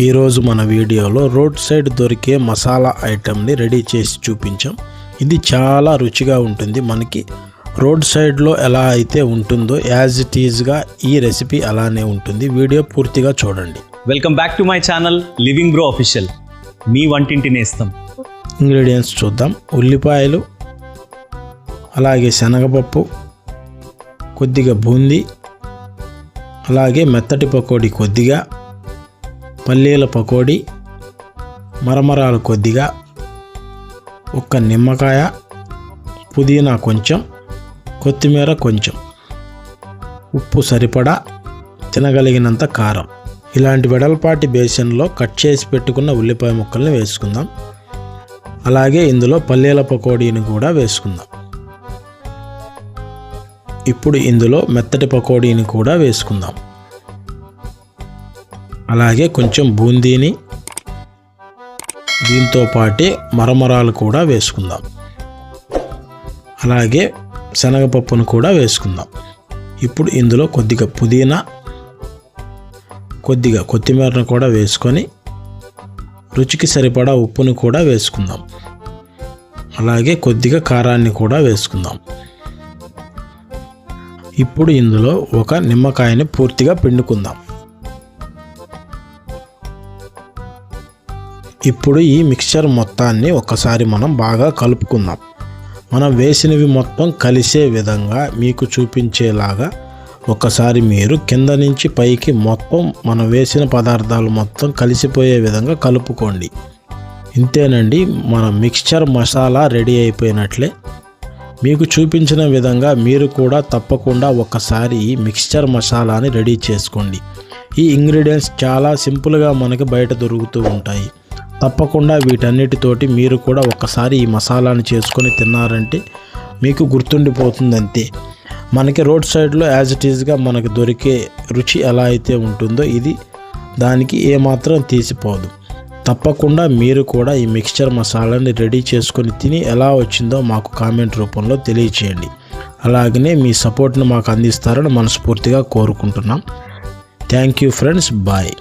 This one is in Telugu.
ఈరోజు మన వీడియోలో రోడ్ సైడ్ దొరికే మసాలా ఐటెంని రెడీ చేసి చూపించాం. ఇది చాలా రుచిగా ఉంటుంది. మనకి రోడ్ సైడ్లో ఎలా అయితే ఉంటుందో యాజ్ ఇట్ ఈజ్గా ఈ రెసిపీ అలానే ఉంటుంది. వీడియో పూర్తిగా చూడండి. Welcome back to my channel living bro official. మీ వంటింటి నేస్తం. ఇంగ్రీడియంట్స్ చూద్దాం. ఉల్లిపాయలు, అలాగే శనగపప్పు, కొద్దిగా బూందీ, అలాగే మెత్తటి పకోడీ కొద్దిగా, పల్లీల పకోడీ, మరమరాలు కొద్దిగా, ఒక్క నిమ్మకాయ, పుదీనా కొంచెం, కొత్తిమీర కొంచెం, ఉప్పు సరిపడా, తినగలిగినంత కారం. ఇలాంటి వెడల్పాటి బేసన్లో కట్ చేసి పెట్టుకున్న ఉల్లిపాయ ముక్కల్ని వేసుకుందాం. అలాగే ఇందులో పల్లీల పకోడీని కూడా వేసుకుందాం. ఇప్పుడు ఇందులో మెత్తటి పకోడీని కూడా వేసుకుందాం. అలాగే కొంచెం బూందీని, దీంతో పాటే మరమరాలు కూడా వేసుకుందాం. అలాగే శనగపప్పును కూడా వేసుకుందాం. ఇప్పుడు ఇందులో కొద్దిగా పుదీనా, కొద్దిగా కొత్తిమీరను కూడా వేసుకొని రుచికి సరిపడా ఉప్పును కూడా వేసుకుందాం. అలాగే కొద్దిగా కారాన్ని కూడా వేసుకుందాం. ఇప్పుడు ఇందులో ఒక నిమ్మకాయని పూర్తిగా పిండుకుందాం. ఇప్పుడు ఈ మిక్చర్ మొత్తాన్ని ఒకసారి మనం బాగా కలుపుకుందాం. మనం వేసినవి మొత్తం కలిసే విధంగా మీకు చూపించేలాగా ఒకసారి మీరు కింద నుంచి పైకి మొత్తం మనం వేసిన పదార్థాలు మొత్తం కలిసిపోయే విధంగా కలుపుకోండి. ఇంతేనండి, మన మిక్చర్ మసాలా రెడీ అయిపోయినట్లే. మీకు చూపించిన విధంగా మీరు కూడా తప్పకుండా ఒకసారి ఈ మిక్చర్ మసాలాని రెడీ చేసుకోండి. ఈ ఇంగ్రీడియంట్స్ చాలా సింపుల్గా మనకి బయట దొరుకుతూ ఉంటాయి. తప్పకుండా వీటన్నిటితోటి మీరు కూడా ఒకసారి ఈ మసాలాని చేసుకొని తిన్నారంటే మీకు గుర్తుండిపోతుంది. అంతే, మనకి రోడ్ సైడ్లో యాజ్ ఇట్ ఈజ్గా మనకి దొరికే రుచి ఎలా అయితే ఉంటుందో ఇది దానికి ఏమాత్రం తీసిపోదు. తప్పకుండా మీరు కూడా ఈ మిక్చర్ మసాలాని రెడీ చేసుకొని తిని ఎలా వచ్చిందో మాకు కామెంట్ రూపంలో తెలియచేయండి. అలాగనే మీ సపోర్ట్ని మాకు అందిస్తారని మనస్ఫూర్తిగా కోరుకుంటున్నాం. Thank you friends, bye.